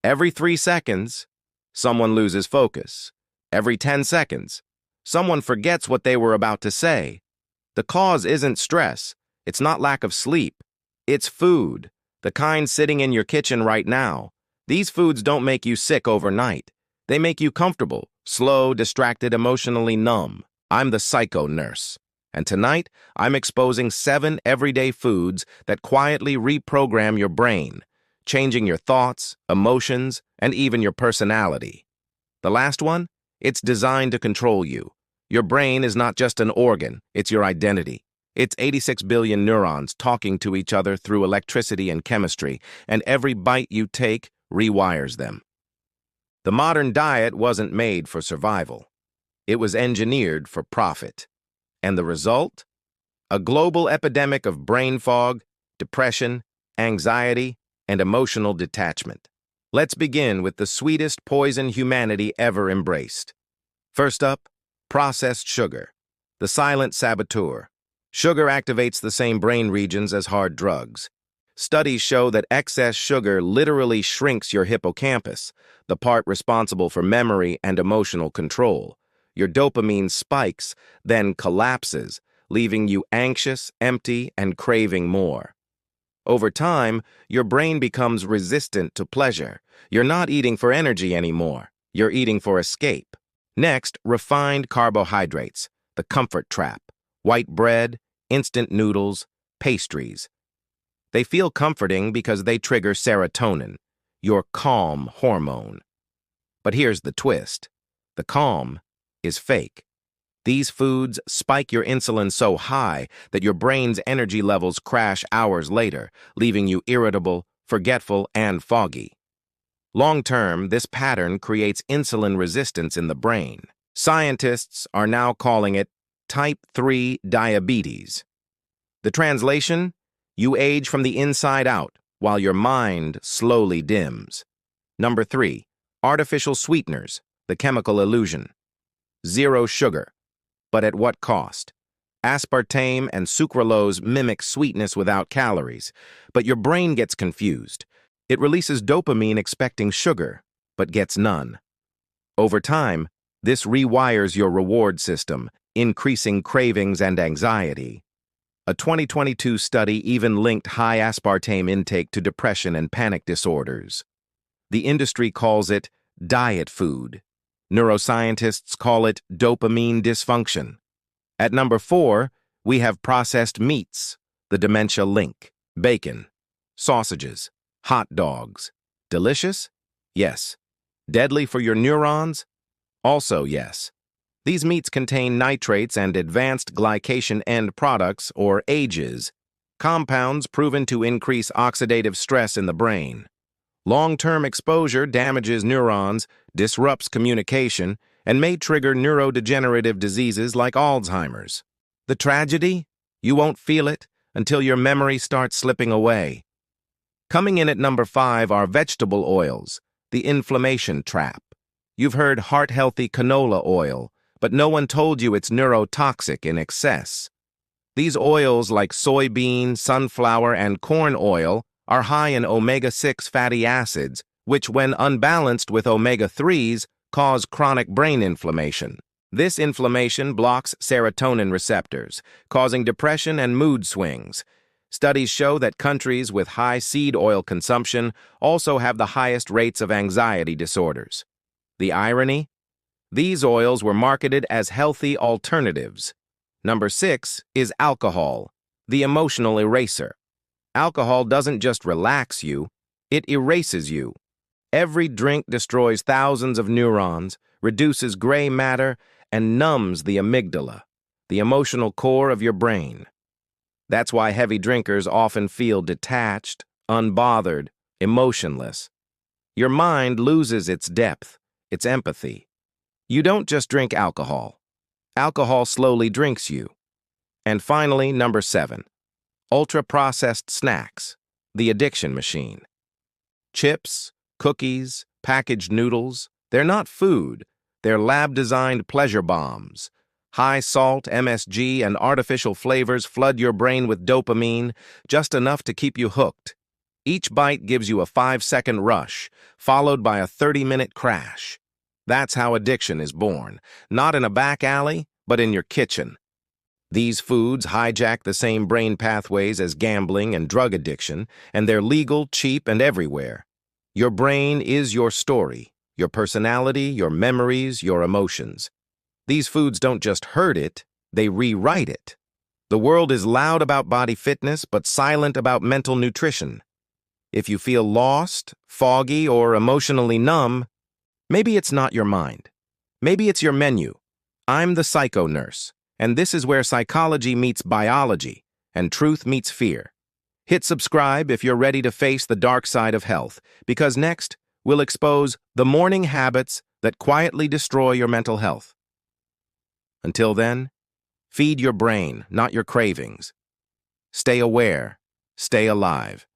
Every 3 seconds, someone loses focus. Every 10 seconds, someone forgets what they were about to say. The cause isn't stress. It's not lack of sleep. It's food, the kind sitting in your kitchen right now. These foods don't make you sick overnight. They make you comfortable, slow, distracted, emotionally numb. I'm the psycho nurse. And tonight, I'm exposing 7 everyday foods that quietly reprogram your brain, changing your thoughts, emotions, and even your personality. The last one? It's designed to control you. Your brain is not just an organ, it's your identity. It's 86 billion neurons talking to each other through electricity and chemistry, and every bite you take rewires them. The modern diet wasn't made for survival. It was engineered for profit. And the result? A global epidemic of brain fog, depression, anxiety, and emotional detachment. Let's begin with the sweetest poison humanity ever embraced. First up, processed sugar, the silent saboteur. Sugar activates the same brain regions as hard drugs. Studies show that excess sugar literally shrinks your hippocampus, the part responsible for memory and emotional control. Your dopamine spikes, then collapses, leaving you anxious, empty, and craving more. Over time, your brain becomes resistant to pleasure. You're not eating for energy anymore. You're eating for escape. Next, refined carbohydrates, the comfort trap. White bread, instant noodles, pastries. They feel comforting because they trigger serotonin, your calm hormone. But here's the twist. The calm is fake. These foods spike your insulin so high that your brain's energy levels crash hours later, leaving you irritable, forgetful, and foggy. Long-term, this pattern creates insulin resistance in the brain. Scientists are now calling it type 3 diabetes. The translation? You age from the inside out, while your mind slowly dims. Number 3, artificial sweeteners, the chemical illusion. Zero sugar. But at what cost? Aspartame and sucralose mimic sweetness without calories, but your brain gets confused. It releases dopamine expecting sugar, but gets none. Over time, this rewires your reward system, increasing cravings and anxiety. A 2022 study even linked high aspartame intake to depression and panic disorders. The industry calls it diet food. Neuroscientists call it dopamine dysfunction. At number 4, we have processed meats, the dementia link. Bacon, sausages, hot dogs. Delicious? Yes. Deadly for your neurons? Also yes. These meats contain nitrates and advanced glycation end products, or AGEs, compounds proven to increase oxidative stress in the brain. Long-term exposure damages neurons, disrupts communication, and may trigger neurodegenerative diseases like Alzheimer's. The tragedy? You won't feel it until your memory starts slipping away. Coming in at number 5 are vegetable oils, the inflammation trap. You've heard heart-healthy canola oil, but no one told you it's neurotoxic in excess. These oils, like soybean, sunflower, and corn oil, are high in omega-6 fatty acids, which, when unbalanced with omega-3s, cause chronic brain inflammation. This inflammation blocks serotonin receptors, causing depression and mood swings. Studies show that countries with high seed oil consumption also have the highest rates of anxiety disorders. The irony? These oils were marketed as healthy alternatives. Number 6 is alcohol, the emotional eraser. Alcohol doesn't just relax you, it erases you. Every drink destroys thousands of neurons, reduces gray matter, and numbs the amygdala, the emotional core of your brain. That's why heavy drinkers often feel detached, unbothered, emotionless. Your mind loses its depth, its empathy. You don't just drink alcohol. Alcohol slowly drinks you. And finally, number 7, ultra-processed snacks, the addiction machine. Chips, cookies, packaged noodles, they're not food. They're lab-designed pleasure bombs. High salt, MSG, and artificial flavors flood your brain with dopamine, just enough to keep you hooked. Each bite gives you a 5-second rush, followed by a 30-minute crash. That's how addiction is born, not in a back alley, but in your kitchen. These foods hijack the same brain pathways as gambling and drug addiction, and they're legal, cheap, and everywhere. Your brain is your story, your personality, your memories, your emotions. These foods don't just hurt it, they rewrite it. The world is loud about body fitness, but silent about mental nutrition. If you feel lost, foggy, or emotionally numb, maybe it's not your mind. Maybe it's your menu. I'm the psycho nurse, and this is where psychology meets biology and truth meets fear. Hit subscribe if you're ready to face the dark side of health, because next, we'll expose the morning habits that quietly destroy your mental health. Until then, feed your brain, not your cravings. Stay aware, stay alive.